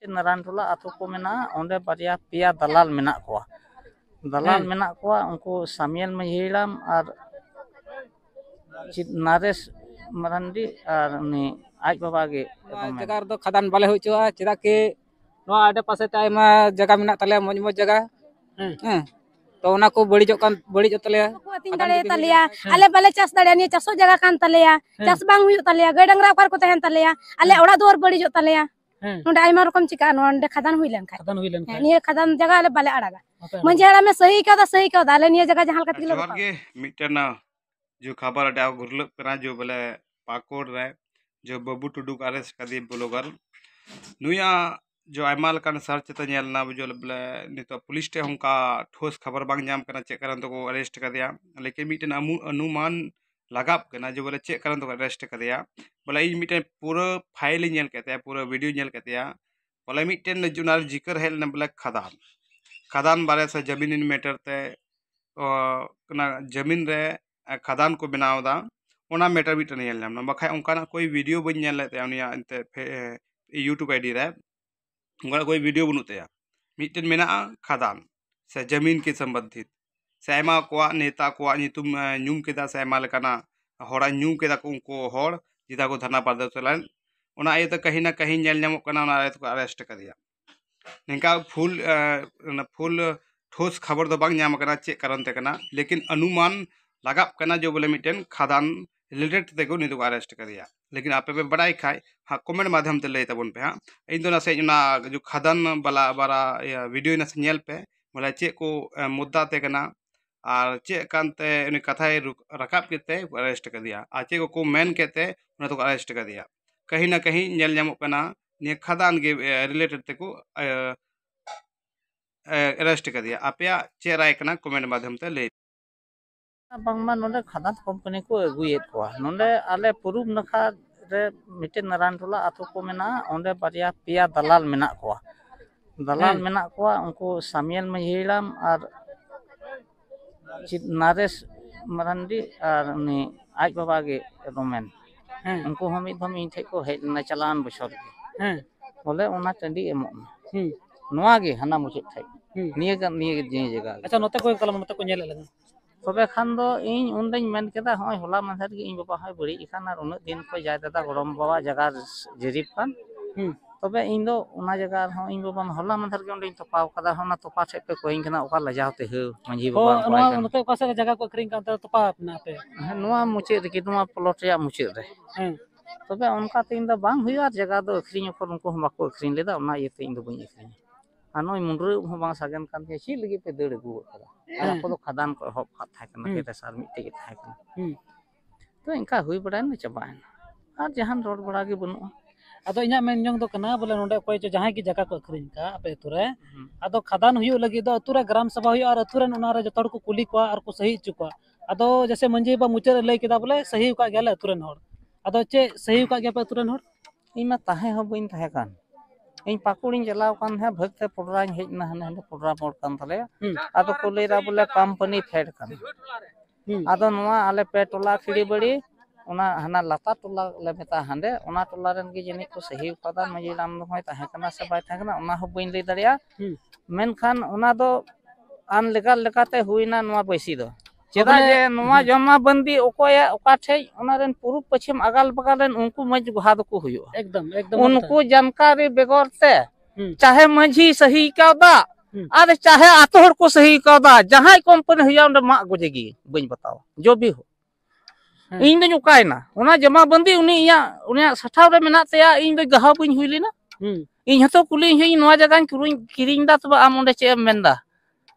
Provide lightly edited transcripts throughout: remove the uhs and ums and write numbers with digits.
मिट्टी नारायण टोला आतो को मेना ओंडे बारिया पिया दलाल मेना कोआ दलाल मेना कोआ उनको सामियल महिराम और नारेश मरांडी और उनी आज बाबा के जगह दो खदान बाले हो चुआ चेदा के नवा आडे पासे टाइम जगह मेना तले मज मज जगह तो उना को बड़ी जो तले तलिया अले बाले चास दाड़िया चासो जगह कान तलिया चास बांग हुयो तलिया गाय डंगरा ओकर को तहन तलिया अले ओड़ा दुआर बड़ी जो तलिया नोंडे आइमा रकम चिका नोंडे खदान हुई लेन निये खदान जगह अले बाले अड़ागा मंझेड़ा में सही का अले निये जगह जहां कत जोर के मिटना जो खबर अडा गुरल करा जो बोले पाकोड़ रे जो बाबू टुडू अरेस्ट कदी ब्लॉगर नुया जो आयमा लकान सर्च ते नेलना जो बोले नितो पुलिस टे हमका ठोस खबर बांग जाम कना चेक करन तो को अरेस्ट कदिया लेकिन मिटन अनुमान लगाप कना जो बोले चेक करन तो अरेस्ट कदिया बोले इ मिटन पूरा फाइल नेल केते पूरा वीडियो नेल केते बोले मिटन जुनार जिक्र हेल न बोले खदान बारे से जमीन मैटर ते जमीन रे खदान को बनावदा ओना मैटर मिटन नेल नाम बखा उनका कोई वीडियो बन नेल लेते उनिया इंते यूट्यूब आईडी रे उनका कोई वीडियो बनते मिटन मेना खदान से जमीन के संबंधित से आयमा को नेता को नुम ᱧᱩᱢ केदा से आयमा लेकाना होड़ा ᱧᱩᱢ केदा को उनको होड़ जिदा को धरना प्रदर्शन चलान ओना आये तो कहीं ना कहीं नेल नामो कना ओना आये तो अरेस्ट कर दिया निका फुल ठोस खबर दो बांग नाम कना चेक करन ते कना लेकिन अनुमान लगाप कना जो बोले मिटन खदान रिलेटेड ते को नितो अरेस्ट कर दिया लेकिन आपे पे बड़ाई खाए हाँ कमेंट माध्यम ते लय तबन पे हाँ इन दोनों से जो खदान वाला बारा वीडियो ना से नेल पे बोले चे को मुद्दा ते कना और चे कानते उनी कथा रकाब केते अरेस्ट कर दिया आ चे को मेन केते उना तो अरेस्ट कर दिया कहीं ना कहीं नेल नामो कना ने खदान के रिलेटेड ते को अरेस्ट कर दिया आपया चे राय कना कमेंट माध्यम ते लय बांगमा नोंडे खदान कंपनी को अगुयेत कोआ नोंडे आले पुरुब नखा रे मिट्टी नारायण टोला आतो को मेना ओंडे बारिया पिया दलाल मेना कोआ उनको सामियल महिराम और नारेश मरांडी और उनी आज बाबा के रोमेन उनको हम एकदम इन ठे को हेज ना चलान बछर के बोले ओना टंडी एमो नोआ गे हना मुचे थे निये जगह अच्छा नोते कोई कलम नोते को नेल लगा तबे खान दो इन उनदे मेन केदा होय होला मानथार के इन बाबा होय बड़ी इखान और उन दिन को जाय दादा गरम बाबा जगह जरीफ खान तबे इन दो उना जगह हो इन बाबा होला मानथार के उनदे तोपाव कदा होना तोपा ठे पे कोइन कना ओका लजावते हो मंजी बाबा नोआ नोते पासे जगह को अखरिंग का तोपा अपना पे नोआ मुचे रे नोआ प्लॉट रे मुचे रे तबे उनका तीन दा बांग हुआ जगह दो अखरिंग पर उनको हम बाको अखरिंग लेदा उना येते इन दो बई अखरिंग आनोय मुंडरे हो बांग सागन कान के ची लगी पे दड़ गु कदा आला को खदान को हब था कना के सार मिट्टी के था कना तो इनका हुई बड़ा न चबायन और जहां रोड बड़ा के बनु अदो इना मेन जोंग दो कना बोले नोंडे कोई जो जहां की जगह को अखरिंग का अपे तुरे अदो खदान हुयो लगी दो अतुरे ग्राम सभा हुयो और अतुरे उना रे जतड़ को कुली को और को सही चुका अदो जैसे मंजी बा मुचे लय केदा बोले सही का गेले अतुरे होड़ अदो चे सही का गे पे अतुरे होड़ इमा ताहे हो बइन ताहे कान इन पाकुड़ी चलाव कान है भक्ते पोडरा हेजना हने पोडरा मोड़ कान तले आदो को लेरा बोले कंपनी फेड कान आदो नोआ आले पे टोला खिड़ी बड़ी ओना हना लाता टोला ले मेता हंडे ओना टोला रन के जने को सही पदा मजी नाम दो होय ताहे कना से बाय थाकना ओना हो बइन ले दरिया मेन खान ओना दो आन लेगाल लेकाते हुइना नोआ बैसी दो चेदा जे नोआ जमा बंदी ओकोया ओका ठे ओना रन पूर्व पश्चिम अगल बगल रन उनको मज गुहा दो को हुयो एकदम उनको जानकारी बेगरते चाहे मंझी सही कादा अरे चाहे आतोहर को सही कादा जहां कंपनी हुया उन मा गुजेगी बइन बताओ जो भी हो इन दो उकायना ओना जमा बंदी उनिया सठाव रे मेना तेया इन दो गहा बइन हुइलिना इन हतो कुली हई नोआ जगह किरिंग दा तबा आम ओंडे चे मेंदा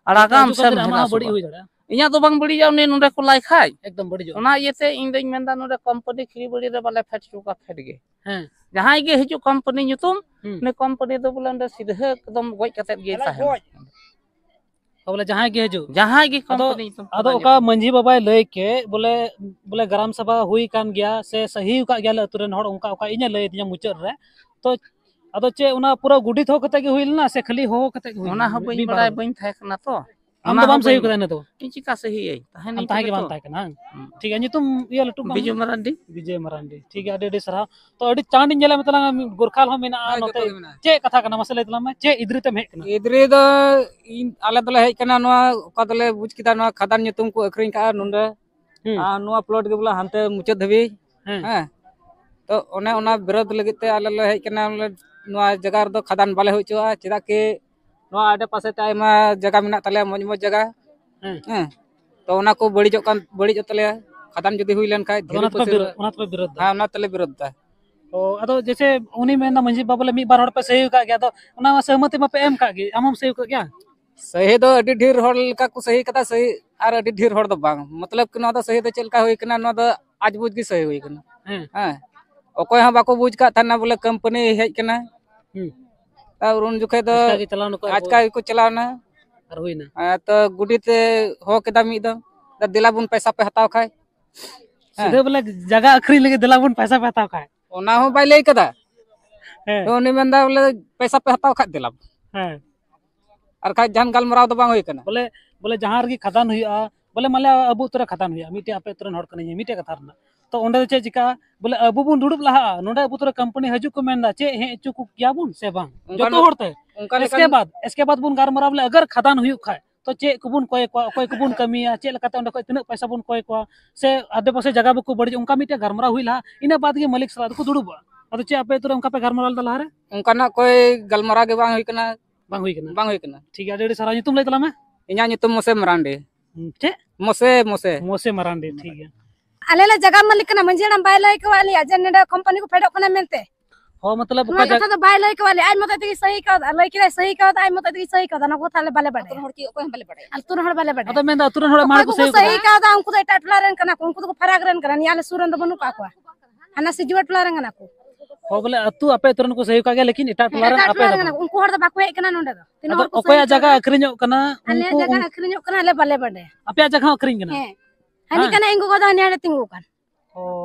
अड़ागाम से बड़ी हुई जड़ा इया तो बांग बड़ी जाउ ने नोडे को लाई खाय एकदम बड़ी जो ओना येते इन दई मेंदा नोडे कंपनी खरी बड़ी रे बाले फेट चुका फेट गे जहां गे हिजु कंपनी nyutum ने कंपनी दो बोले अंदर सीधे एकदम गoj कते गे ताहे बोले जहां गे हिजु कंपनी अदो ओका मंझी बाबा लय के बोले ग्राम सभा हुई कान गया से सही का गेले अतुरन होड़ उनका ओका इने लय दिया मुचर रे तो अदो चे उना पूरा गुडी थो कते गे हुइलना से खाली हो कते ओना हो बइन बड़ाय बइन थाय कना तो am do bam sahi ko na to ᱤᱧ ᱪᱤᱠᱟ ᱥᱟᱹᱦᱤ ᱟᱹᱧ ᱛᱟᱦᱮᱱ am tahe ke bam tahe kana ठीक है nyutum iya letu bang ᱵᱤᱡᱩ ᱢᱟᱨᱟᱱᱰᱤ विजय मरांडी ठीक है ᱟᱹᱰᱤ ᱥᱟᱨᱦᱟᱣ ᱛᱚ ᱟᱹᱰᱤ ᱪᱟᱸᱰ ᱧᱮᱞᱟ ᱢᱮᱛᱟᱞᱟᱝ ᱜᱳᱨᱠᱷᱟᱞ ᱦᱚᱸ ᱢᱮᱱᱟᱜᱼᱟ ᱱᱚᱛᱮ ᱪᱮᱫ ᱠᱟᱛᱷᱟ ᱠᱟᱱᱟ ᱢᱟᱥᱮ ᱞᱟᱹᱭ ᱛᱟᱞᱟᱝ ᱢᱮ ᱪᱮᱫ ᱤᱫᱨᱤ ᱛᱮᱢ ᱦᱮᱡ ᱠᱟᱱᱟ ᱤᱫᱨᱤ ᱫᱚ ᱟᱞᱮ ᱫᱚᱞᱮ ᱦᱮᱡ ᱠᱟᱱᱟ ᱱᱚᱣᱟ ᱚᱠᱟ ᱫᱚᱞᱮ ᱵᱩᱡ ᱠᱮᱫᱟ ᱱᱚᱣᱟ ᱠᱷᱟᱫᱟᱱ ᱧᱩᱛᱩᱢ ᱠᱚ ᱟᱹᱠᱷᱨᱤᱧ ᱠᱟᱜᱼᱟ ᱱᱚᱸᱰᱮ ᱟᱨ ᱱᱚᱣᱟ ᱯᱞᱚᱴ ᱜᱮ ᱵᱚᱞᱮ ᱦᱟᱱᱛᱮ ᱢᱩᱪᱟᱹᱫ ᱫᱷᱟᱹᱵᱤᱡ ᱦᱮᱸ ᱛᱚ ᱚᱱᱮ ᱚᱱᱟ ᱵᱤᱨᱳᱫ ᱞᱟᱹᱜᱤᱫ ᱛᱮ ᱟᱞᱮ ᱞᱮ ᱦᱮᱡ ᱠᱟᱱᱟ ᱱᱚᱣᱟ ᱡᱟᱭᱜᱟ ᱨᱮᱫᱚ ᱠᱷᱟᱫᱟᱱ ᱵᱟᱞᱮ ᱦᱩᱭ ᱦᱚᱪᱚᱣᱟᱜᱼᱟ ᱪᱮᱫᱟᱜ ᱠᱤ ᱱᱚᱣᱟ ᱟᱰᱮ ᱯᱟᱥᱮ ᱛᱮ ᱟᱭᱢᱟ ᱡᱟᱭᱜᱟ ᱢᱮᱱᱟᱜ ᱛᱟᱞᱮᱭᱟ ᱢᱚᱡᱽ ᱢᱚᱡᱽ ᱡᱟᱭᱜᱟ ᱦᱮᱸ ᱛᱚ ᱚᱱᱟ ᱠᱚ ᱵᱟᱹᱲᱤᱡᱚᱜ ᱛᱟᱞᱮᱭᱟ ᱠᱷᱟᱫᱟᱱ ᱡᱩᱫᱤ ᱦᱩᱭ ᱞᱮᱱ ᱠᱷᱟᱡ ᱚᱱᱟ ᱛᱮᱯᱮ ᱵᱤᱨᱳᱫ ᱫᱟ ᱦᱮᱸ ᱚᱱᱟ ᱛᱮᱞᱮ ᱵᱤᱨᱳᱫ ᱫᱟ ᱚ ᱟᱫᱚ ᱡᱮᱥᱮ ᱩᱱᱤ ᱢᱮᱱᱫᱟ ᱢᱟᱹᱡᱷᱤ ᱵᱟᱵᱟ ᱵᱚᱞᱮ ᱢᱤᱫ ᱵᱟᱨ ᱦᱚᱲ ᱯᱮ ᱥᱟᱹᱦᱤ ᱠᱟᱜ ᱜᱮᱭᱟ ᱟᱫᱚ ᱚᱱᱟ ᱢᱟ ᱥᱚᱦᱢᱚᱛᱤ ᱢᱟᱯᱮ ᱮᱢ ᱠᱟᱜ ᱜᱮ ᱟᱢ ᱦᱚᱢ ᱥᱟᱹᱦᱤ ᱠᱟᱜ ᱜᱮᱭᱟ सही दो अड़ी ढेर हर लका को सही कदा सही और अड़ी ढेर हर दो बांग मतलब कि नोदा सही दो चलका हुई कना नोदा आज बुझ की सही हुई कना हां ओकोय हा बाको बुझ का थाना बोले कंपनी हेज कना और उन जुखे दो आज का को चलावना और हुईना तो गुडी ते हो केदा मी दो दिला बुन पैसा पे हताव खाय सीधे बोले जगह अखरी लगे दिला बुन पैसा पे हताव खाय ओना हो बाय लई कदा तो उनी मेंदा बोले पैसा पे हताव खाय दिला हां और खाय जान गालमराव दो बांग होई कना बोले जहां रगी खदान हुआ बोले माले अबू तोरा खदान हुआ मिटे आपे तोरन हड़ कने मिटे कथा रना तो ओंडे चे चिका बोले अबू बुन दुड़ुब लहा नोंडे अबू तोरा कंपनी हजू को मेंदा चे हे चु को किया बुन से बांग जतो हड़ते इसके बाद बुन गारमरा बोले अगर खदान हुई खाय तो चे कुबुन कोय कुबुन कमिया चे लकाते ओंडे कोय तिना पैसा बुन कोय को से आदे पासे जगह बको बड़ी उनका मिटे गारमरा हुई ला इना बाद के मालिक सला को दुड़ुब अदो चे आपे तोरा उनका पे गारमरा दला रे उनका ना कोई गलमरा के बांग हुई कना बांग हुई कना ठीक है अडे सारा तुम ले तला में इना तुम मोसे मरांडे चे मोसे मरांडे ठीक है आले ला जगह मालिक कना मंजेड़म बाय लय के वाली अजन ने कंपनी को फेडो कना मेनते हो मतलब का जगह तो बाय लय के वाली आज मते की सही का लय के सही का आज मते की सही का ना को थाले बाले बड़े हड़ की कोई हम बाले बड़े अल तुर हड़ बाले बड़े अतो मेंदा तुरन हड़ मार को सही का दा उनको तो टटला रन कना उनको तो फराग रन कना याले सुरन दो बनु का को हना से जुवट ला रन कना को हो बोले अतु आपे तुरन को सही का गया लेकिन इटा टुलारन आपे उनको हड़ द बाको हे कना नोंडे दो तीन हड़ को कोया जगह अखरिño कना अले जगह अखरिño कना ले बाले बड़े आपे जगह अखरिñ कना हनी कना इंगो को दा हनी तिंगु कन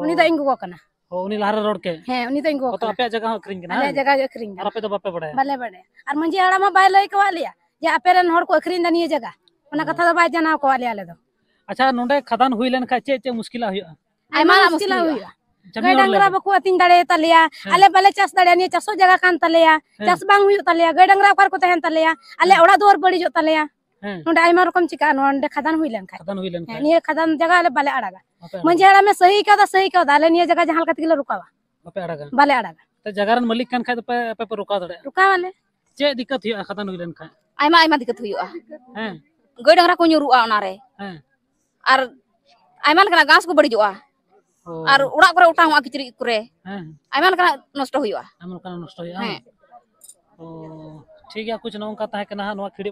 उनी दा इंगु को कना हो उनी लाहर रोड के उनी दा इंगु तो आपे जगह अखरिñ कना अले जगह अखरिñ और आपे तो बापे बड़े बाले बड़े और मंजी हड़ा मा बाय लय के वालिया जे आपे रन हड़ को अखरिñ दा निये जगह ओना कथा दा बाय जाना को वाले आले दो अच्छा नोंडे खदान हुई लेन का चे मुश्किल हुआ आयमा मुश्किल हुआ गाय डंगरा बको अतिन दाड़े तलिया आले बाले चास दाड़े नि चासो जगह कान तलिया चास बांग हुई तलिया गाय डंगरा पर को तहन तलिया आले ओड़ा दोर बड़ी जो तलिया नोंडे आयमा रकम चिका नोंडे खदान हुई लेन खा नि खदान जगह आले बाले अड़ागा मंजेड़ा में सही का आले नि जगह जहां कत किलो रुकावा बापे अड़ागा बाले अड़ागा तो जगह रन मालिक कान खाय पे पे रुका दड़े रुका वाले चे दिक्कत हुआ खदान हुई लेन खाय आयमा दिक्कत हुआ हैं गाय डंगरा को nyuruआ ओना रे हैं और आयमा लकना घास को बड़ी जोआ और उड़ा करे उठा हुआ किचरी करे आयमा लकना नष्ट हुआ आयमा लकना नष्ट हुआ हैं ओ ठीक है कुछ नौका ताहे कना नवा खिड़ी